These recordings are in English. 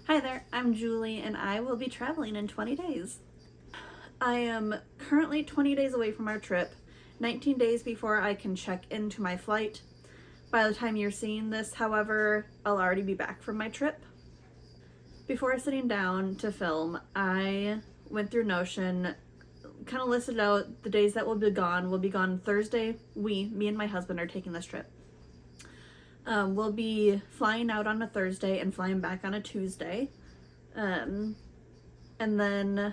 Hi there, I'm Julie and I will be traveling in 20 days. I am currently 20 days away from our trip, 19 days before I can check into my flight. By the time you're seeing this, however, I'll already be back from my trip. Before sitting down to film, I went through Notion, kind of listed out the days that we'll be gone. We'll be gone Thursday. Me and my husband are taking this trip. We'll be flying out on a Thursday and flying back on a Tuesday. And then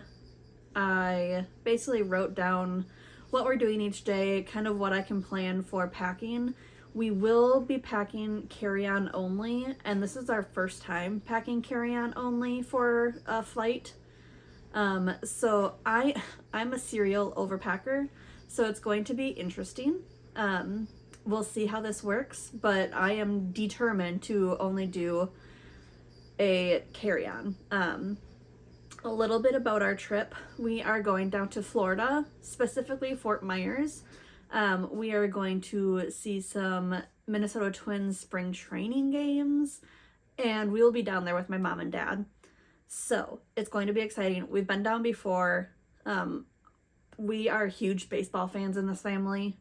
I basically wrote down what we're doing each day, kind of what I can plan for packing. We will be packing carry-on only, and this is our first time packing carry-on only for a flight. So I'm a serial overpacker, so it's going to be interesting. We'll see how this works, but I am determined to only do a carry-on. A little bit about our trip. We are going down to Florida, specifically Fort Myers. We are going to see some Minnesota Twins spring training games, and we will be down there with my mom and dad. So it's going to be exciting. We've been down before. We are huge baseball fans in this family.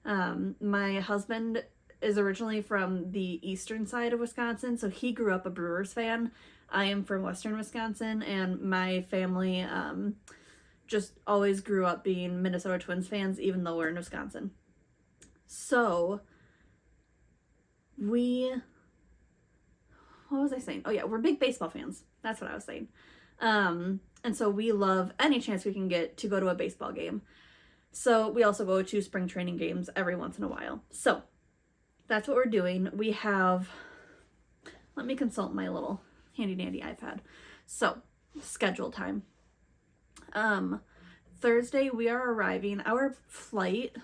My husband is originally from the eastern side of Wisconsin, so he grew up a Brewers fan. I am from western Wisconsin, and my family just always grew up being Minnesota Twins fans, even though we're in Wisconsin. So what was I saying? Oh yeah, we're big baseball fans. That's what I was saying. And so we love any chance we can get to go to a baseball game. So we also go to spring training games every once in a while. So that's what we're doing. Let me consult my little handy dandy iPad. So schedule time. Thursday we are arriving. Our flight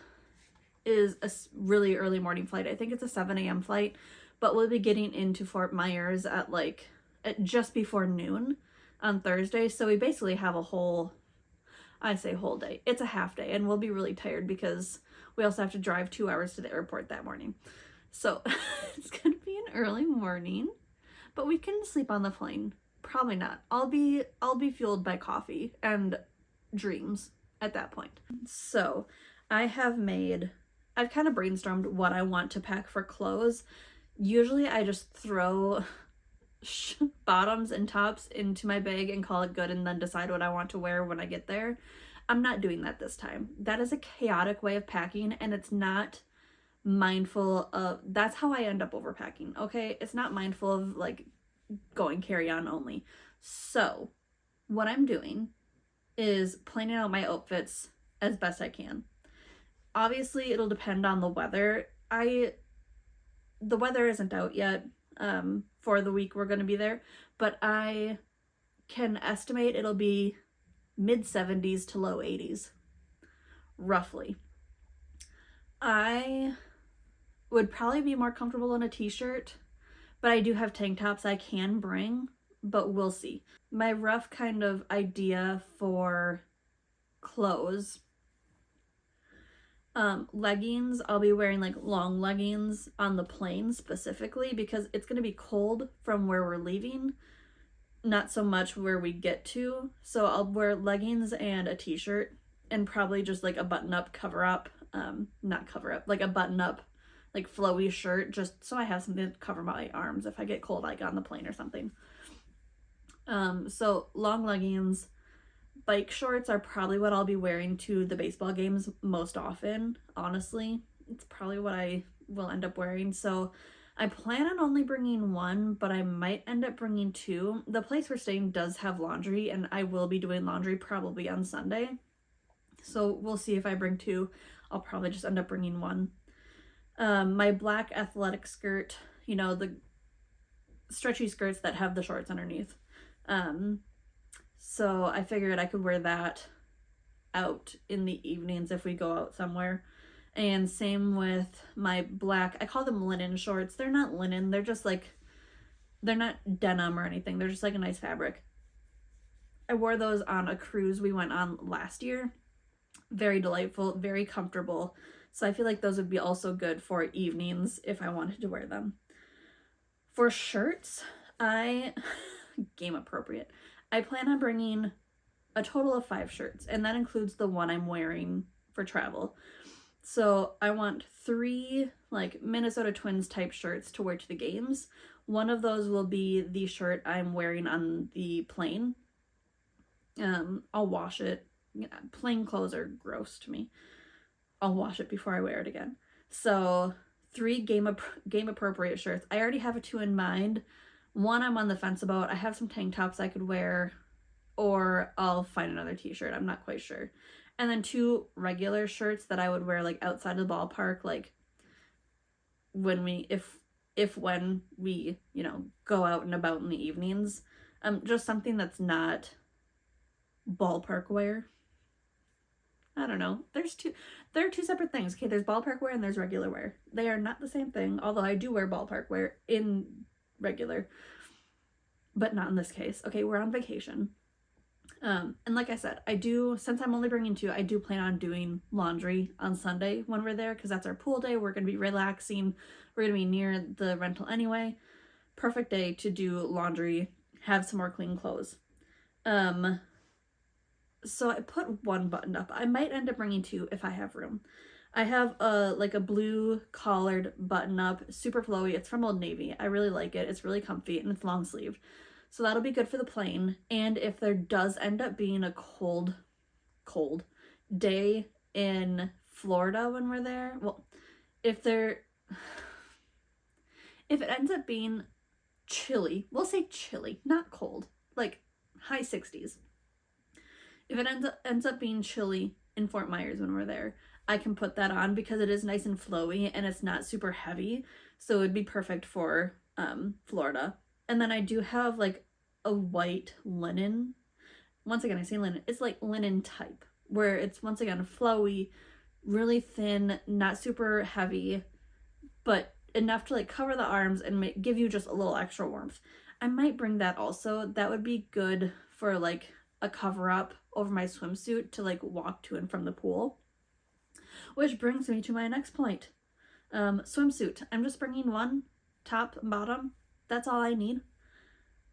is a really early morning flight. I think it's a 7 a.m. flight, but we'll be getting into Fort Myers at just before noon on Thursday. So we basically have whole day. It's a half day, and we'll be really tired because we also have to drive 2 hours to the airport that morning. So it's gonna be an early morning, but we can sleep on the plane. Probably not. I'll be fueled by coffee and dreams at that point. So I've kind of brainstormed what I want to pack for clothes. Usually I just throw bottoms and tops into my bag and call it good, and then decide what I want to wear when I get there. I'm not doing that this time. That is a chaotic way of packing, and it's not mindful of, that's how I end up overpacking, okay? It's not mindful of going carry-on only. So what I'm doing is planning out my outfits as best I can. Obviously it'll depend on the weather. The weather isn't out yet for the week we're going to be there, but I can estimate it'll be mid 70s to low 80s, roughly. I would probably be more comfortable in a t-shirt, but I do have tank tops I can bring, but we'll see. My rough kind of idea for clothes, leggings, I'll be wearing long leggings on the plane specifically because it's going to be cold from where we're leaving, not so much where we get to. So I'll wear leggings and a t-shirt and probably just a button-up like a button-up flowy shirt, just so I have something to cover my arms if I get cold on the plane or something. So long leggings. Bike shorts are probably what I'll be wearing to the baseball games most often, honestly. It's probably what I will end up wearing. So I plan on only bringing one, but I might end up bringing two. The place we're staying does have laundry, and I will be doing laundry probably on Sunday. So we'll see if I bring two. I'll probably just end up bringing one. My black athletic skirt, the stretchy skirts that have the shorts underneath. So I figured I could wear that out in the evenings if we go out somewhere. And same with my black, I call them linen shorts. They're not linen, they're just they're not denim or anything. They're just a nice fabric. I wore those on a cruise we went on last year. Very delightful, very comfortable. So I feel like those would be also good for evenings if I wanted to wear them. For shirts, I game appropriate. I plan on bringing a total of 5 shirts, and that includes the one I'm wearing for travel. So I want 3 like Minnesota Twins type shirts to wear to the games. One of those will be the shirt I'm wearing on the plane. I'll wash it. Plain clothes are gross to me. I'll wash it before I wear it again. So 3 game appropriate shirts. I already have 2 in mind. One I'm on the fence about. I have some tank tops I could wear, or I'll find another t-shirt. I'm not quite sure. And then 2 regular shirts that I would wear like outside of the ballpark, like when we when we, you know, go out and about in the evenings. Just something that's not ballpark wear. I don't know. There are 2 separate things. Okay, there's ballpark wear and there's regular wear. They are not the same thing, although I do wear ballpark wear in regular, but not in this case. Okay, we're on vacation. And like I said, since I'm only bringing 2, I do plan on doing laundry on Sunday when we're there, because that's our pool day. We're going to be relaxing. We're going to be near the rental anyway. Perfect day to do laundry, have some more clean clothes. So I put 1 button up. I might end up bringing 2 if I have room. I have a blue collared button up, super flowy. It's from Old Navy. I really like it. It's really comfy and it's long sleeved. So that'll be good for the plane. And if there does end up being a cold day in Florida when we're there, well, if it ends up being chilly, we'll say chilly, not cold, like high 60s. If it ends up being chilly in Fort Myers when we're there, I can put that on because it is nice and flowy and it's not super heavy. So it would be perfect for Florida. And then I do have like a white linen. Once again, I say linen. It's like linen type, where it's once again flowy, really thin, not super heavy, but enough to like cover the arms and give you just a little extra warmth. I might bring that also. That would be good for like a cover up over my swimsuit to like walk to and from the pool. Which brings me to my next point. Swimsuit. I'm just bringing 1 top and bottom. That's all I need.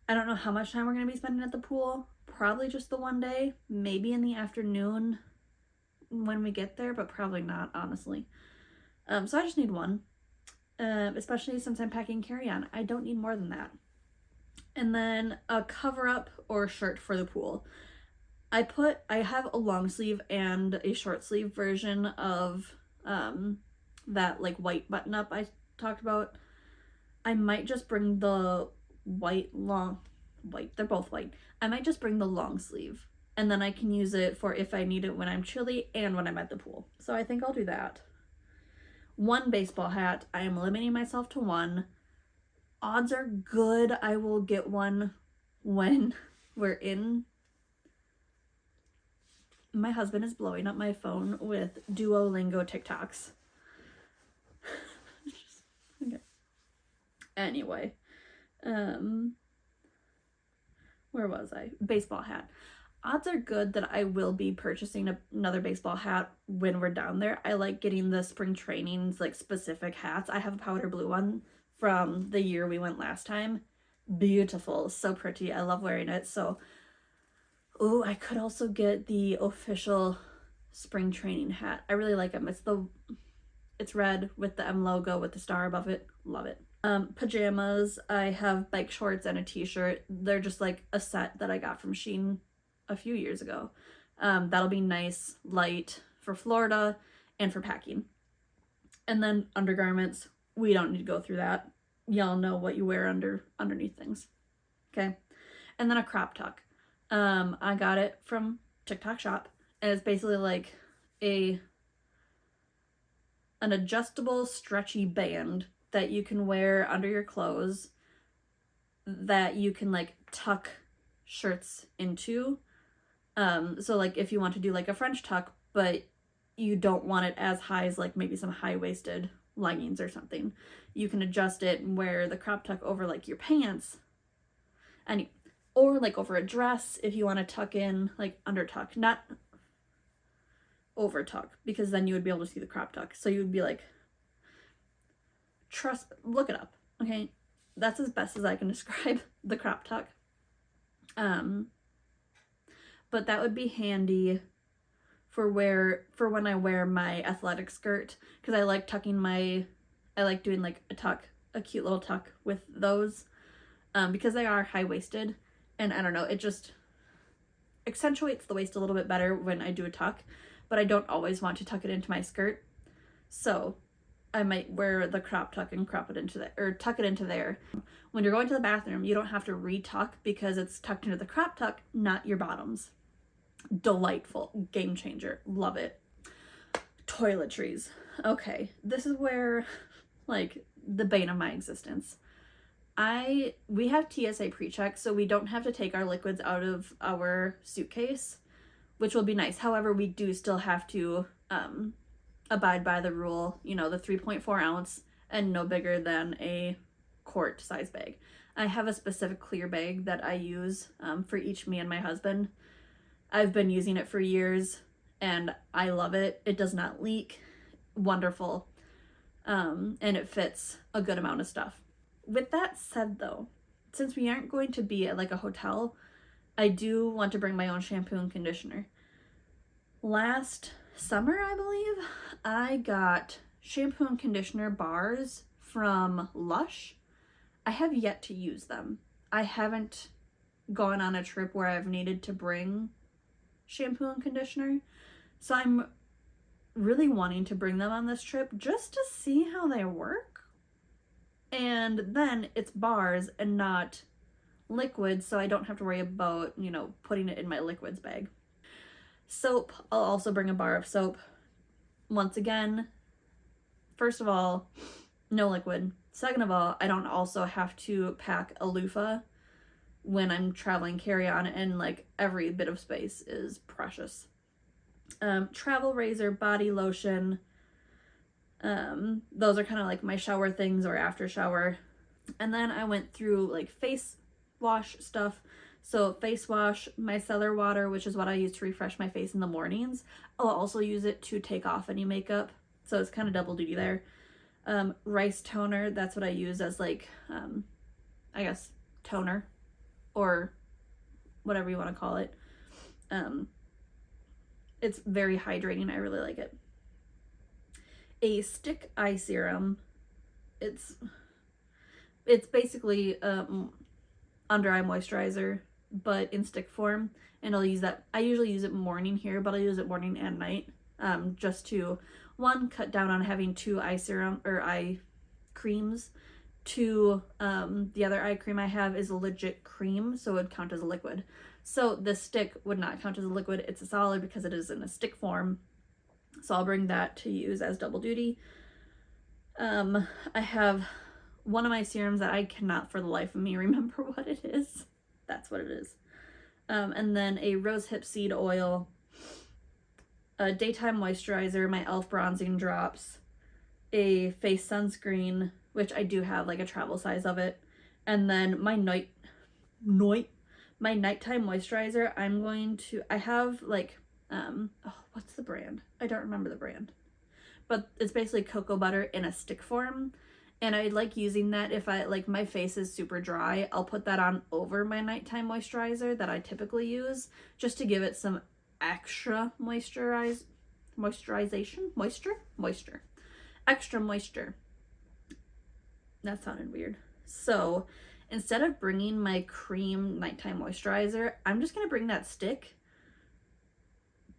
I don't know how much time we're going to be spending at the pool. Probably just the 1 day. Maybe in the afternoon when we get there, but probably not, honestly. So I just need 1. Especially since I'm packing carry-on. I don't need more than that. And then a cover-up or shirt for the pool. I have a long sleeve and a short sleeve version of that like white button up I talked about. I might just bring the white, they're both white. I might just bring the long sleeve, and then I can use it for if I need it when I'm chilly and when I'm at the pool. So I think I'll do that. 1 baseball hat. I am limiting myself to 1. Odds are good I will get one when we're in. My husband is blowing up my phone with Duolingo TikToks. Okay. Anyway, where was I? Baseball hat. Odds are good that I will be purchasing another baseball hat when we're down there. I like getting the spring trainings, like specific hats. I have a powder blue one from the year we went last time. Beautiful, so pretty. I love wearing it. So, oh, I could also get the official spring training hat. I really like them. It's red with the M logo with the star above it. Love it. Pajamas. I have bike shorts and a t-shirt. They're just like a set that I got from Shein a few years ago. That'll be nice, light for Florida and for packing. And then undergarments. We don't need to go through that. Y'all know what you wear underneath things. Okay. And then a crop tuck. I got it from TikTok shop, and it's basically like an adjustable stretchy band that you can wear under your clothes that you can like tuck shirts into. So like if you want to do like a French tuck, but you don't want it as high as like maybe some high-waisted leggings or something, you can adjust it and wear the crop tuck over like your pants, or like over a dress if you want to tuck in like under tuck, not over tuck, because then you would be able to see the crop tuck. So you would be like, look it up, okay? That's as best as I can describe the crop tuck. Um, but that would be handy for when I wear my athletic skirt, because I like I like doing like a cute little tuck with those, because they are high-waisted, and I don't know, it just accentuates the waist a little bit better when I do a tuck, but I don't always want to tuck it into my skirt, so I might wear the crop tuck and crop it into or tuck it into there. When you're going to the bathroom, you don't have to re-tuck because it's tucked into the crop tuck, not your bottoms. Delightful. Game changer. Love it. Toiletries. Okay, this is where, like, the bane of my existence. We have TSA pre-check, so we don't have to take our liquids out of our suitcase, which will be nice. However, we do still have to abide by the rule, the 3.4 ounce and no bigger than a quart size bag. I have a specific clear bag that I use for each me and my husband. I've been using it for years and I love it. It does not leak. Wonderful. And it fits a good amount of stuff. With that said though, since we aren't going to be at like a hotel, I do want to bring my own shampoo and conditioner. Last summer, I believe, I got shampoo and conditioner bars from Lush. I have yet to use them. I haven't gone on a trip where I've needed to bring shampoo and conditioner, so I'm really wanting to bring them on this trip just to see how they work. And then it's bars and not liquids, so I don't have to worry about, putting it in my liquids bag. Soap, I'll also bring a bar of soap. Once again, first of all, no liquid. Second of all, I don't also have to pack a loofah when I'm traveling carry-on, and like every bit of space is precious. Travel razor, body lotion. Those are kind of like my shower things or after shower. And then I went through like face wash stuff. So face wash, micellar water, which is what I use to refresh my face in the mornings. I'll also use it to take off any makeup. So it's kind of double duty there. Rice toner, that's what I use as like, I guess, toner or whatever you want to call it. It's very hydrating. I really like it. A stick eye serum. It's basically under eye moisturizer, but in stick form, and I'll use that. I usually use it morning here, but I'll use it morning and night, just to, one, cut down on having two eye serum or eye creams. Two, the other eye cream I have is a legit cream, so it would count as a liquid. So the stick would not count as a liquid. It's a solid because it is in a stick form. So I'll bring that to use as double duty. I have one of my serums that I cannot for the life of me remember what it is. That's what it is. And then a rosehip seed oil, a daytime moisturizer, my e.l.f. bronzing drops, a face sunscreen, which I do have like a travel size of it, and then my nighttime moisturizer. I have like, what's the brand? I don't remember the brand, but it's basically cocoa butter in a stick form. And I like using that if my face is super dry. I'll put that on over my nighttime moisturizer that I typically use, just to give it some extra moisture. Extra moisture. That sounded weird. So instead of bringing my cream nighttime moisturizer, I'm just going to bring that stick.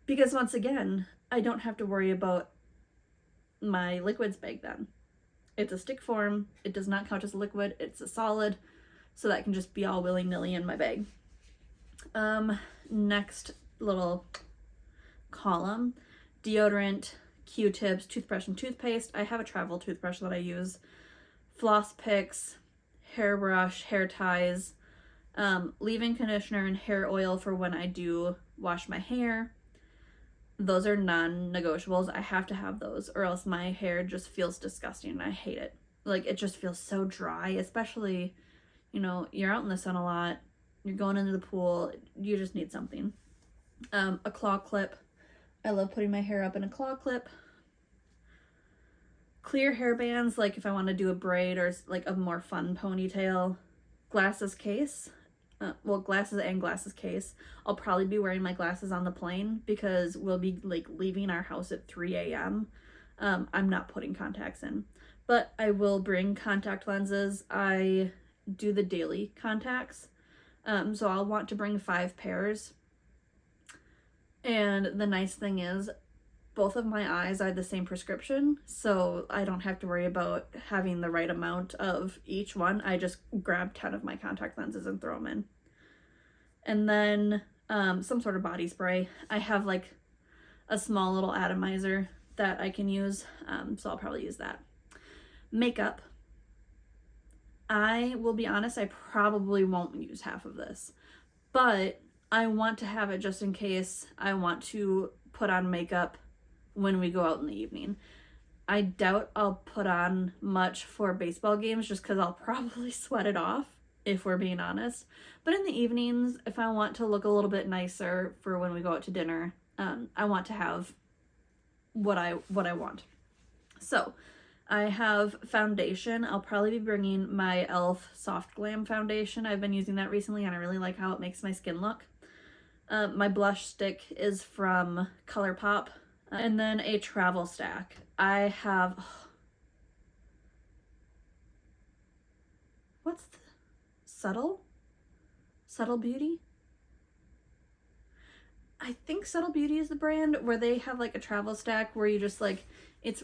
Because once again, I don't have to worry about my liquids bag then. It's a stick form. It does not count as a liquid. It's a solid. So that can just be all willy-nilly in my bag. Next little column. Deodorant, Q-tips, toothbrush and toothpaste. I have a travel toothbrush that I use. Floss picks, hairbrush, hair ties, leave-in conditioner and hair oil for when I do wash my hair. Those are non-negotiables. I have to have those or else my hair just feels disgusting and I hate it. Like, it just feels so dry, especially, you're out in the sun a lot, you're going into the pool, you just need something. A claw clip. I love putting my hair up in a claw clip. Clear hair bands, like if I want to do a braid or like a more fun ponytail. Glasses case. well, glasses and glasses case. I'll probably be wearing my glasses on the plane because we'll be like leaving our house at 3 a.m. I'm not putting contacts in, but I will bring contact lenses. I do the daily contacts, so I'll want to bring 5 pairs. And the nice thing is, both of my eyes are the same prescription, so I don't have to worry about having the right amount of each one. I just grab 10 of my contact lenses and throw them in. And then some sort of body spray. I have like a small little atomizer that I can use, so I'll probably use that. Makeup. I will be honest, I probably won't use half of this, but I want to have it just in case I want to put on makeup when we go out in the evening. I doubt I'll put on much for baseball games just because I'll probably sweat it off, if we're being honest. But in the evenings, if I want to look a little bit nicer for when we go out to dinner, I want to have what I want. So I have foundation. I'll probably be bringing my e.l.f. Soft Glam foundation. I've been using that recently and I really like how it makes my skin look. My blush stick is from ColourPop. And then a travel stack. I have... what's the... Subtle Beauty? I think Subtle Beauty is the brand, where they have like a travel stack where you just like... It's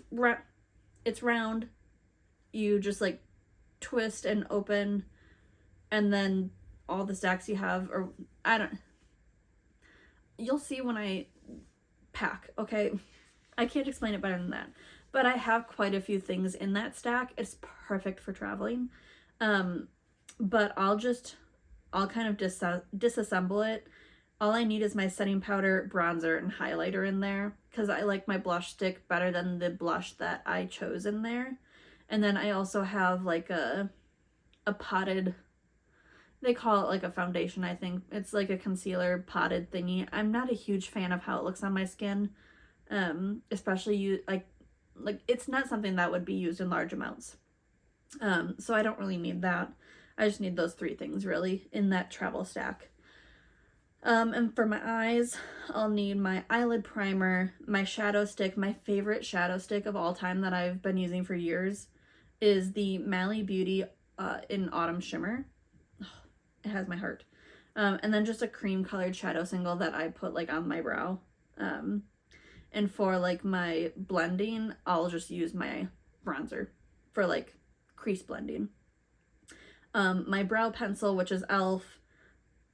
round. You just like twist and open, and then all the stacks you have, or I don't... You'll see when I pack, okay? I can't explain it better than that. But I have quite a few things in that stack. It's perfect for traveling. But I'll kind of disassemble it. All I need is my setting powder, bronzer, and highlighter in there, because I like my blush stick better than the blush that I chose in there. And then I also have like a potted... They call it like a foundation, I think. It's like a concealer potted thingy. I'm not a huge fan of how it looks on my skin. Especially like it's not something that would be used in large amounts. So I don't really need that. I just need those 3 things really in that travel stack. And for my eyes, I'll need my eyelid primer, my shadow stick. My favorite shadow stick of all time that I've been using for years is the Mally Beauty in Autumn Shimmer. It has my heart. And then just a cream colored shadow single that I put like on my brow. And for like my blending, I'll just use my bronzer for like crease blending. My brow pencil, which is e.l.f.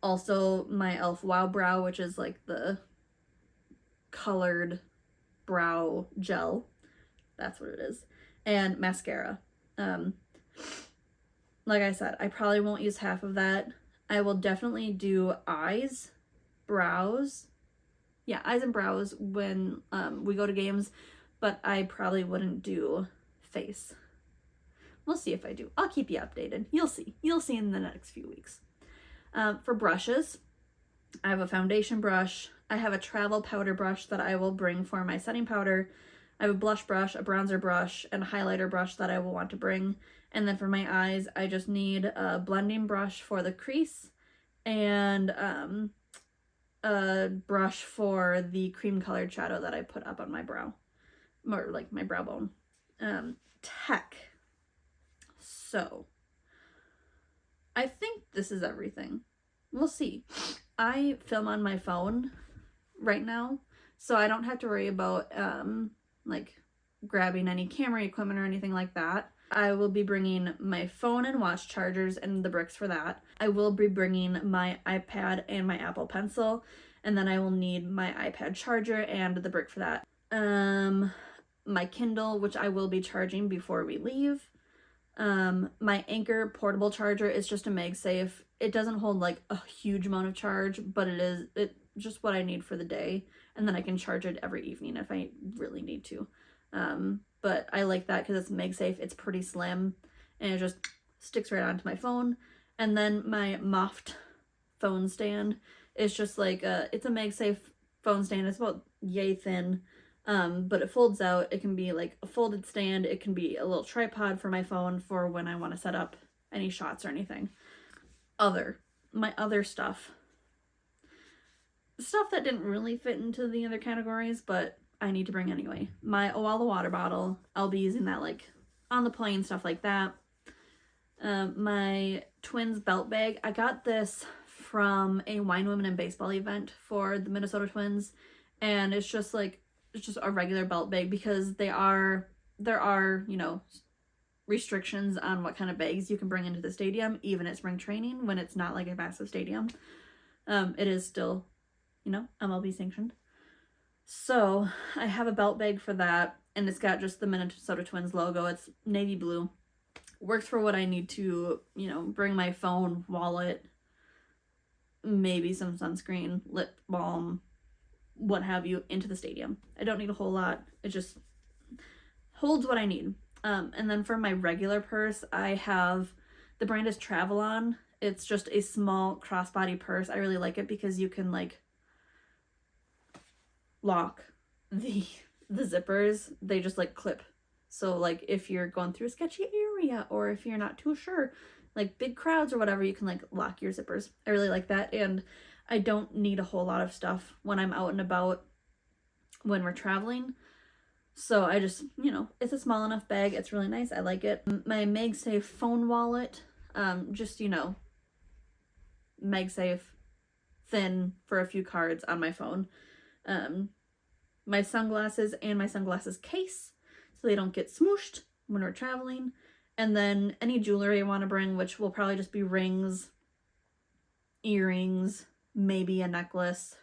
Also my e.l.f. Wow Brow, which is like the colored brow gel. That's what it is. And mascara. Like I said, I probably won't use half of that. I will definitely do eyes, brows. Yeah, eyes and brows when we go to games, but I probably wouldn't do face. We'll see if I do. I'll keep you updated. You'll see. You'll see in the next few weeks. For brushes, I have a foundation brush. I have a travel powder brush that I will bring for my setting powder. I have a blush brush, a bronzer brush, and a highlighter brush that I will want to bring. And then for my eyes, I just need a blending brush for the crease and a brush for the cream colored shadow that I put up on my brow, or like my brow bone. Tech. So, I think this is everything. We'll see. I film on my phone right now, so I don't have to worry about like grabbing any camera equipment or anything like that. I will be bringing my phone and watch chargers and the bricks for that. I will be bringing my iPad and my Apple Pencil, and then I will need my iPad charger and the brick for that. My Kindle, which I will be charging before we leave. My Anchor portable charger is just a MagSafe. It doesn't hold like a huge amount of charge, but it's just what I need for the day, and then I can charge it every evening if I really need to. But I like that because it's MagSafe. It's pretty slim and it just sticks right onto my phone. And then my Moft phone stand is just like it's a MagSafe phone stand. It's about yay thin, but it folds out. It can be like a folded stand. It can be a little tripod for my phone for when I want to set up any shots or anything. Other. my other stuff that didn't really fit into the other categories, but I need to bring anyway. My Owala water bottle, I'll be using that like on the plane, stuff like that. My Twins belt bag, I got this from a Wine Women in Baseball event for the Minnesota Twins, and it's just a regular belt bag because there are, you know, restrictions on what kind of bags you can bring into the stadium, even at spring training when it's not like a massive stadium. It is still, you know, MLB sanctioned. So I have a belt bag for that, and it's got just the Minnesota Twins logo. It's navy blue. Works for what I need to, you know, bring my phone, wallet, maybe some sunscreen, lip balm, what have you, into the stadium. I don't need a whole lot. It just holds what I need. And then for my regular purse, I have, the brand is Travelon. It's just a small crossbody purse. I really like it because you can like lock the zippers. They just like clip. So like if you're going through a sketchy area or if you're not too sure, like big crowds or whatever, you can like lock your zippers. I really like that, and I don't need a whole lot of stuff when I'm out and about when we're traveling. So I just, you know, it's a small enough bag. It's really nice. I like it. My MagSafe phone wallet, just, you know, MagSafe, thin for a few cards on my phone. My sunglasses and my sunglasses case, so they don't get smooshed when we're traveling. And then any jewelry I want to bring, which will probably just be rings, earrings, maybe a necklace.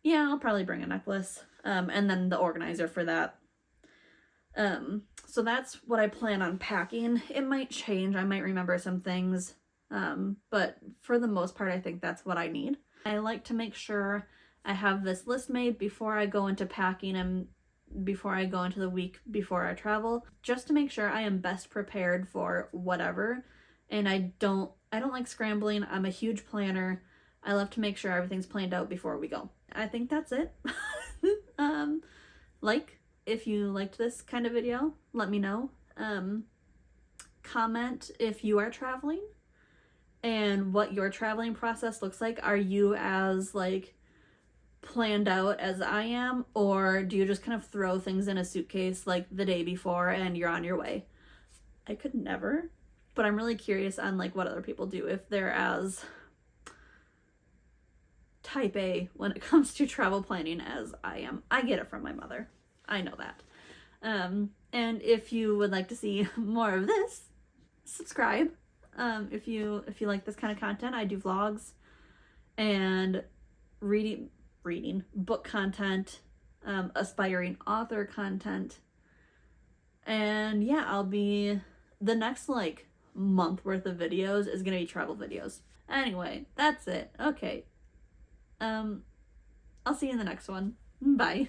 Yeah, I'll probably bring a necklace. And then the organizer for that. So that's what I plan on packing. It might change. I might remember some things. But for the most part, I think that's what I need. I like to make sure I have this list made before I go into packing and before I go into the week before I travel, just to make sure I am best prepared for whatever. And I don't like scrambling. I'm a huge planner. I love to make sure everything's planned out before we go. I think that's it. If you liked this kind of video, let me know. Comment if you are traveling and what your traveling process looks like. Are you as like planned out as I am, or do you just kind of throw things in a suitcase like the day before and you're on your way? I could never, but I'm really curious on like what other people do, if they're as type A when it comes to travel planning as I am. I get it from my mother. I know that. And if you would like to see more of this, subscribe. If you like this kind of content, I do vlogs and reading book content, aspiring author content. And yeah, the next like month worth of videos is gonna be travel videos. Anyway, that's it. Okay. I'll see you in the next one. Bye.